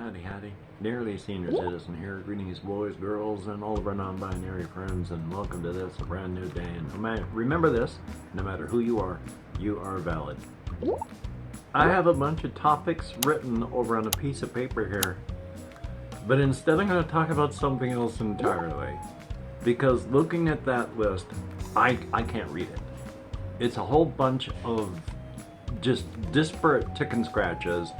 Howdy. Nearly senior citizen here. Greetings, boys, girls, and all of our non-binary friends, and welcome to this, a brand new day. And remember this, no matter who you are valid. I have a bunch of topics written over on a piece of paper here, but instead I'm going to talk about something else entirely. Because looking at that list, I can't read it. It's a whole bunch of just disparate chicken scratches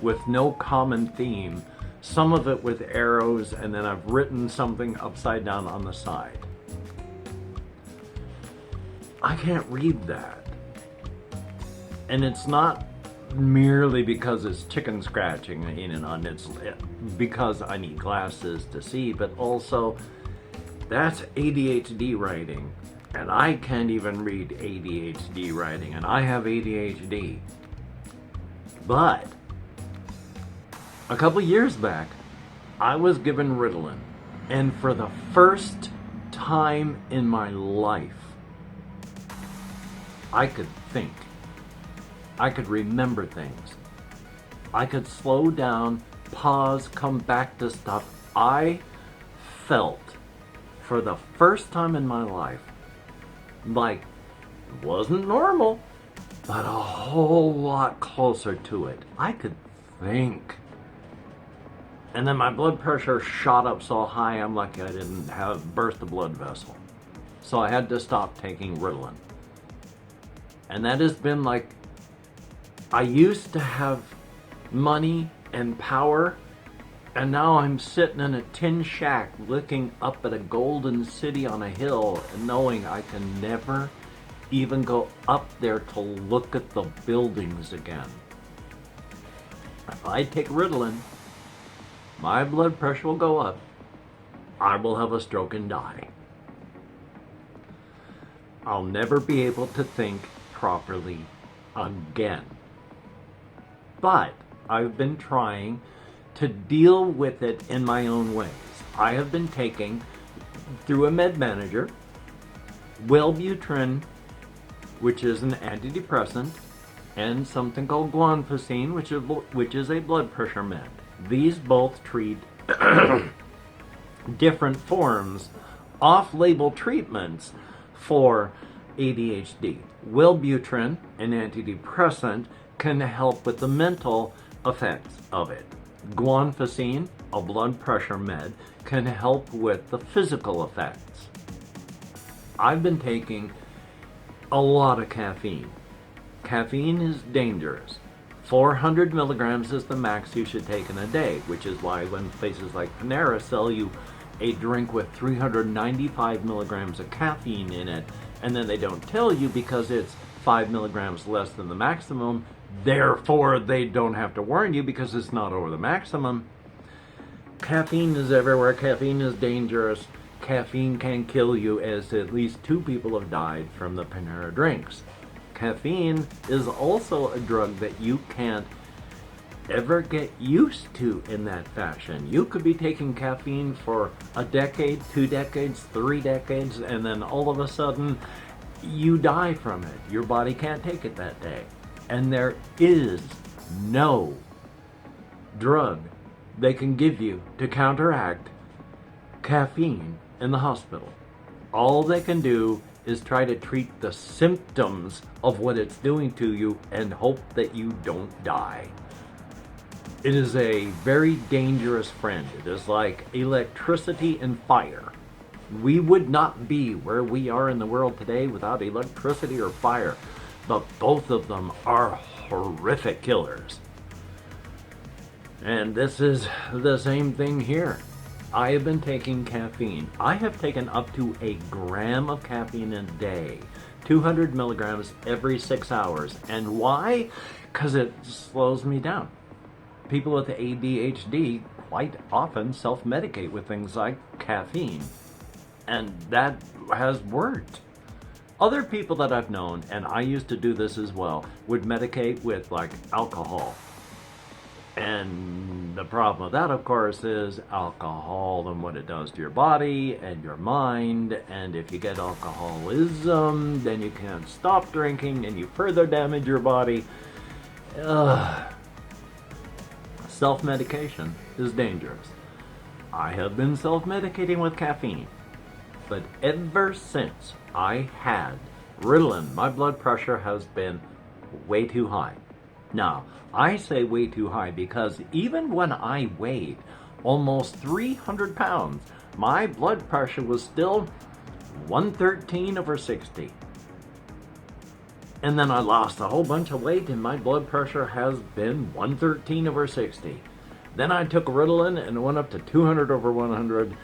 with no common theme, some of it with arrows, and then I've written something upside down on the side. I can't read that. And it's not merely because it's chicken scratching, it's because I need glasses to see, but also that's ADHD writing. And I can't even read ADHD writing, and I have ADHD. But a couple years back, I was given Ritalin, and for the first time in my life, I could think. I could remember things. I could slow down, pause, come back to stuff. I felt, for the first time in my life, like it wasn't normal, but a whole lot closer to it. I could think. And then my blood pressure shot up so high, I'm lucky I didn't burst a blood vessel. So I had to stop taking Ritalin. And that has been like, I used to have money and power, and now I'm sitting in a tin shack looking up at a golden city on a hill and knowing I can never even go up there to look at the buildings again. If I take Ritalin, my blood pressure will go up, I will have a stroke and die. I'll never be able to think properly again. But I've been trying to deal with it in my own ways. I have been taking, through a med manager, Wellbutrin, which is an antidepressant, and something called guanfacine, which is a blood pressure med. These both treat different forms, off-label treatments for ADHD. Wellbutrin, an antidepressant, can help with the mental effects of it. Guanfacine, a blood pressure med, can help with the physical effects. I've been taking a lot of caffeine. Caffeine is dangerous. 400 milligrams is the max you should take in a day, which is why when places like Panera sell you a drink with 395 milligrams of caffeine in it, and then they don't tell you because it's 5 milligrams less than the maximum, therefore they don't have to warn you because it's not over the maximum. Caffeine is everywhere. Caffeine is dangerous. Caffeine can kill you, as at least 2 people have died from the Panera drinks. Caffeine is also a drug that you can't ever get used to in that fashion. You could be taking caffeine for a decade, 2 decades, 3 decades, and then all of a sudden you die from it. Your body can't take it that day. And there is no drug they can give you to counteract caffeine in the hospital. All they can do is try to treat the symptoms of what it's doing to you and hope that you don't die. It is a very dangerous friend. It is like electricity and fire. We would not be where we are in the world today without electricity or fire, but both of them are horrific killers. And this is the same thing here. I have been taking caffeine. I have taken up to 1 gram of caffeine a day, 200 milligrams every 6 hours. And why? Because it slows me down. People with ADHD quite often self-medicate with things like caffeine, and that has worked. Other people that I've known, and I used to do this as well, would medicate with like alcohol. And the problem with that, of course, is alcohol and what it does to your body and your mind. And if you get alcoholism, then you can't stop drinking and you further damage your body. self-medication is dangerous. I have been self-medicating with caffeine, but ever since I had Ritalin, my blood pressure has been way too high. Now, I say way too high because even when I weighed almost 300 pounds, my blood pressure was still 113/60. And then I lost a whole bunch of weight and my blood pressure has been 113/60. Then I took Ritalin and it went up to 200/100.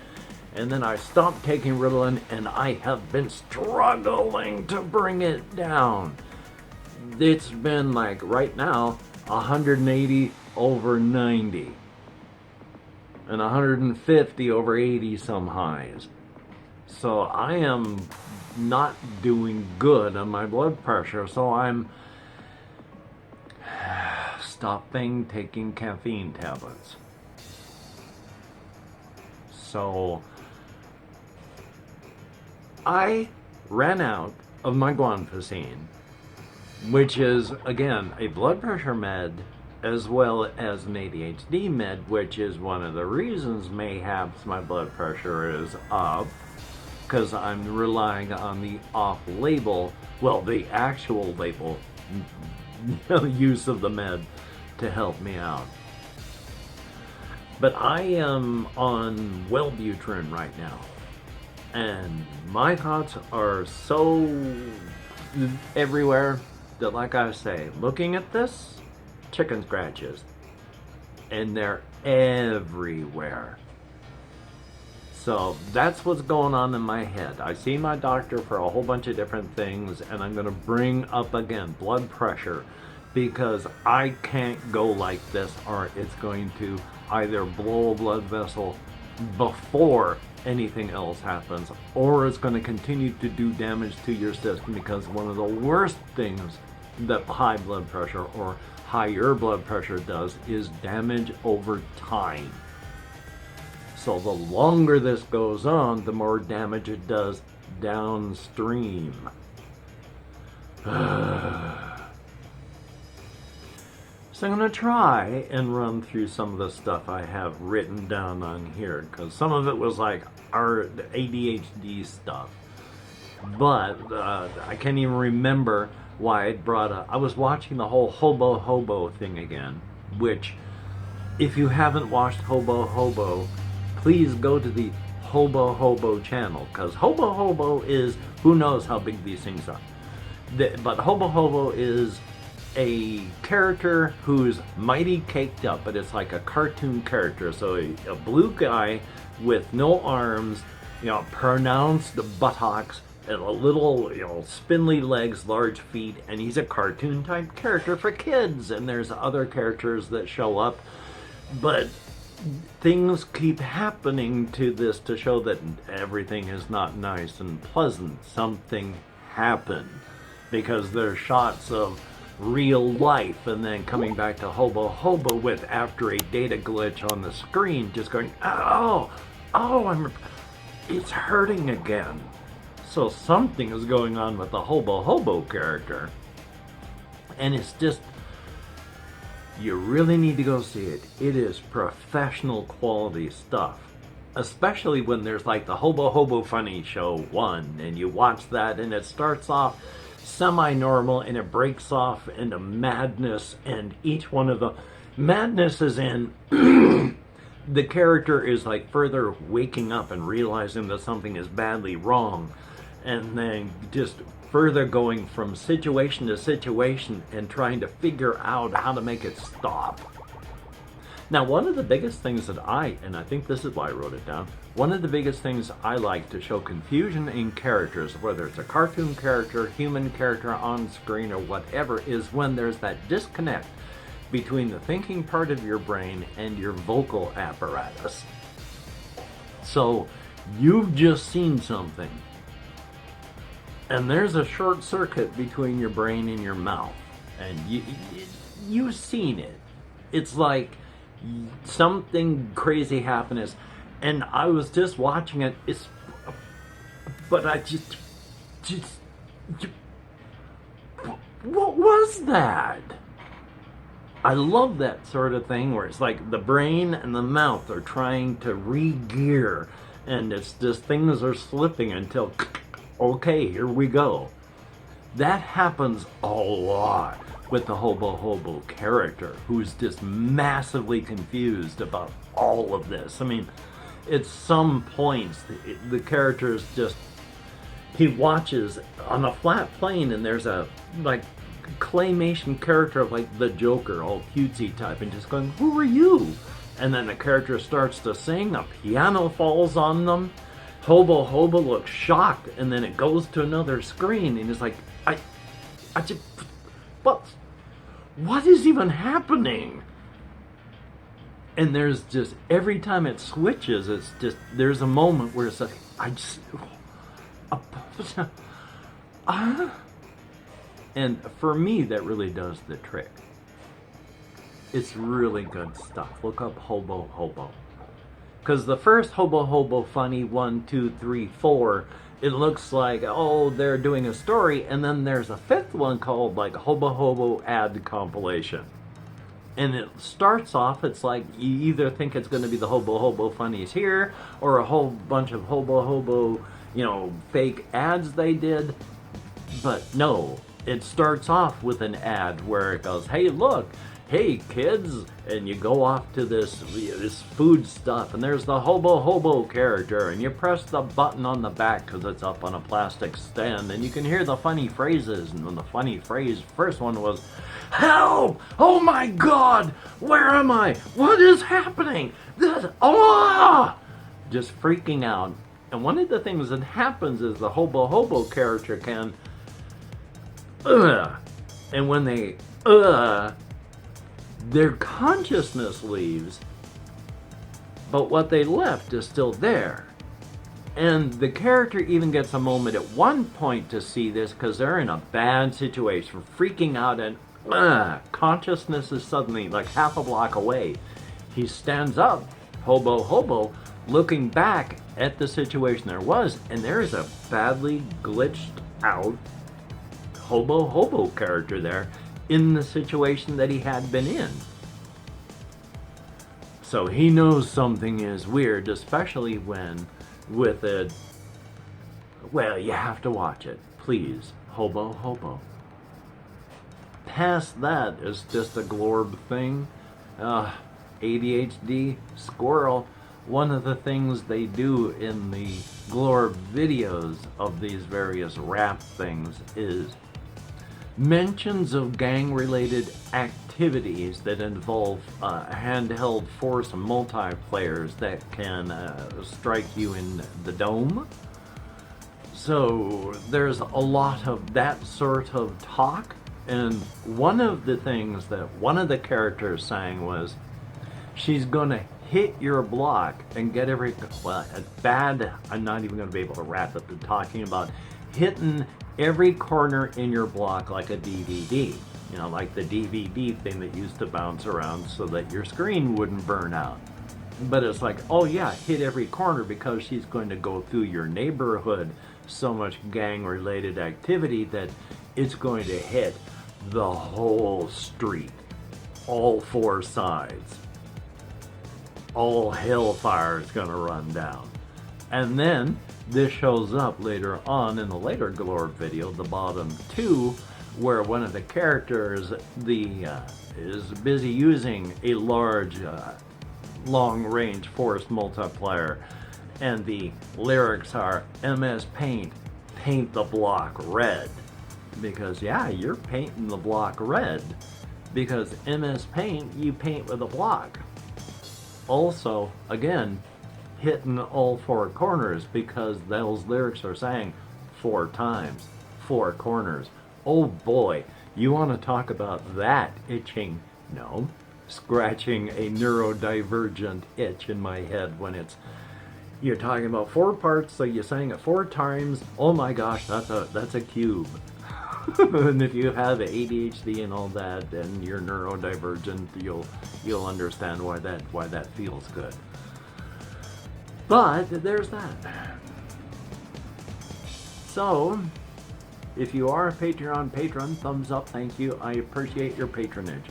And then I stopped taking Ritalin and I have been struggling to bring it down. It's been like right now 180/90 and 150/80 some highs. So I am not doing good on my blood pressure, so I'm stopping taking caffeine tablets. So I ran out of my guanfacine, which is, again, a blood pressure med as well as an ADHD med, which is one of the reasons mayhaps my blood pressure is up, because I'm relying on the off-label, well, the actual label use of the med to help me out. But I am on Wellbutrin right now, and my thoughts are so everywhere that, like I say, looking at this, chicken scratches, and they're everywhere. So that's what's going on in my head. I see my doctor for a whole bunch of different things, and I'm going to bring up again blood pressure, because I can't go like this or it's going to either blow a blood vessel before anything else happens, or it's going to continue to do damage to your system, because one of the worst things that high blood pressure or higher blood pressure does is damage over time. So the longer this goes on, the more damage it does downstream. So I'm going to try and run through some of the stuff I have written down on here, because some of it was like our ADHD stuff. But I can't even remember why I brought up. I was watching the whole Hobo thing again, which, if you haven't watched Hobo, please go to the Hobo channel, because Hobo is, who knows how big these things are. But Hobo is a character who's mighty caked up, but it's like a cartoon character. So a blue guy with no arms, pronounced buttocks, and a little, spindly legs, large feet, and he's a cartoon type character for kids. And there's other characters that show up, but things keep happening to this to show that everything is not nice and pleasant. Something happened, because there's shots of real life and then coming back to Hobo with, after a data glitch on the screen, just going, it's hurting again. So something is going on with the Hobo character, and it's just, you really need to go see it. It is professional quality stuff, especially when there's like the Hobo Funny Show 1, and you watch that and it starts off semi-normal and it breaks off into madness, and each one of the madness is in the character is like further waking up and realizing that something is badly wrong, and then just further going from situation to situation and trying to figure out how to make it stop. Now, one of the biggest things that and I think this is why I wrote it down, one of the biggest things I like to show confusion in characters, whether it's a cartoon character, human character on screen, or whatever, is when there's that disconnect between the thinking part of your brain and your vocal apparatus. So you've just seen something, and there's a short circuit between your brain and your mouth, and you've seen it. It's like something crazy happened, and I was just watching it. But I just, what was that? I love that sort of thing where it's like the brain and the mouth are trying to re-gear, and it's just things are slipping until, okay, here we go. That happens a lot with the Hobo character, who's just massively confused about all of this. I mean, at some points, the character is just, he watches on a flat plane and there's a, like, claymation character of like the Joker, all cutesy type, and just going, who are you? And then the character starts to sing, a piano falls on them, Hobo looks shocked, and then it goes to another screen and he's like, I just, what is even happening? And there's just, every time it switches, it's just, there's a moment where it's like, and for me, that really does the trick. It's really good stuff. Look up Hobo. Because the first Hobo Funny 1, 2, 3, 4, it looks like, oh, they're doing a story, and then there's a fifth one called like Hobo Ad Compilation. And it starts off, it's like you either think it's going to be the Hobo Funnies here, or a whole bunch of Hobo, fake ads they did. But no, it starts off with an ad where it goes, hey, look, hey kids, and you go off to this food stuff, and there's the Hobo character, and you press the button on the back because it's up on a plastic stand, and you can hear the funny phrases. And when the funny phrase, first one was, help! Oh my god! Where am I? What is happening? Just freaking out. And one of the things that happens is the Hobo character can, and when they, their consciousness leaves, but what they left is still there. And the character even gets a moment at one point to see this because they're in a bad situation, freaking out, and consciousness is suddenly like half a block away. He stands up, Hobo, looking back at the situation there was, and there's a badly glitched out Hobo character there in the situation that he had been in. So he knows something is weird, especially when with it, well, you have to watch it, please. Hobo. Past that is just a glorb thing. ADHD, squirrel. One of the things they do in the glorb videos of these various rap things is mentions of gang-related activities that involve handheld force multiplayers that can strike you in the dome. So there's a lot of that sort of talk, and one of the things that one of the characters sang was, she's gonna hit your block and get every, well, bad, I'm not even gonna be able to wrap it, but talking about hitting every corner in your block like a DVD. Like the DVD thing that used to bounce around so that your screen wouldn't burn out. But it's like, oh yeah, hit every corner because she's going to go through your neighborhood. So much gang-related activity that it's going to hit the whole street. All four sides. All hellfire is going to run down. And then this shows up later on in the later glorb video, the bottom two, where one of the characters is busy using a large long-range force multiplier, and the lyrics are MS Paint, paint the block red. Because yeah, you're painting the block red. Because MS Paint, you paint with a block. Also, again, hitting all four corners because those lyrics are saying 4 times, 4 corners. Oh boy, you want to talk about that itching? No, scratching a neurodivergent itch in my head when you're talking about 4 parts, so you're saying it 4 times. Oh my gosh, that's a cube. And if you have ADHD and all that, and you're neurodivergent, you'll understand why that feels good. But there's that. So, if you are a Patreon patron, thumbs up, thank you. I appreciate your patronage.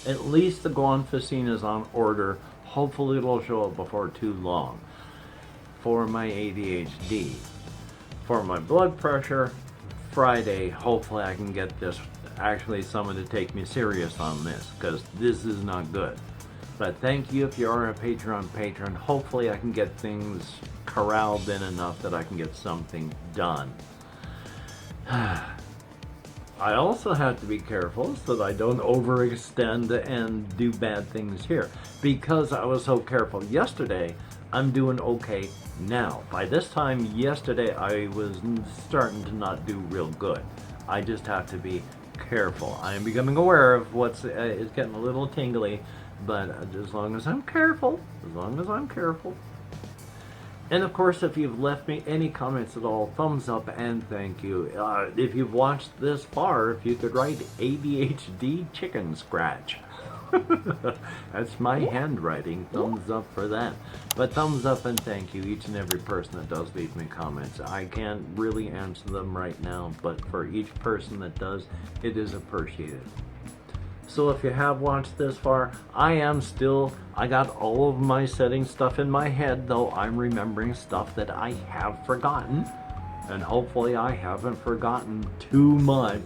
At least the guanfacine is on order. Hopefully it'll show up before too long. For my ADHD. For my blood pressure, Friday, hopefully I can get this, actually someone to take me serious on this, because this is not good. But thank you if you are a Patreon patron. Hopefully I can get things corralled in enough that I can get something done. I also have to be careful so that I don't overextend and do bad things here. Because I was so careful yesterday, I'm doing okay now. By this time yesterday, I was starting to not do real good. I just have to be careful. I am becoming aware of what's it's getting a little tingly, but as long as I'm careful, And of course, if you've left me any comments at all, thumbs up and thank you. If you've watched this far, if you could write ADHD chicken scratch. That's my handwriting. Thumbs up for that. But thumbs up and thank you, each and every person that does leave me comments. I can't really answer them right now, but for each person that does, it is appreciated. So if you have watched this far, I got all of my setting stuff in my head, though I'm remembering stuff that I have forgotten. And hopefully I haven't forgotten too much.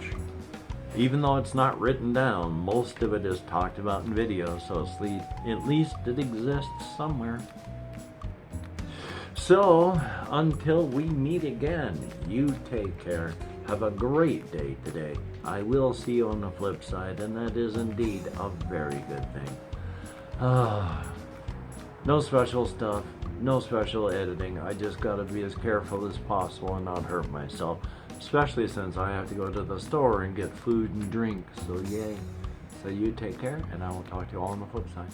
Even though it's not written down, most of it is talked about in video, so at least it exists somewhere. So, until we meet again, you take care. Have a great day today. I will see you on the flip side, and that is indeed a very good thing. No special stuff, no special editing. I just gotta be as careful as possible and not hurt myself. Especially since I have to go to the store and get food and drink, so yay. So you take care, and I will talk to you all on the flip side.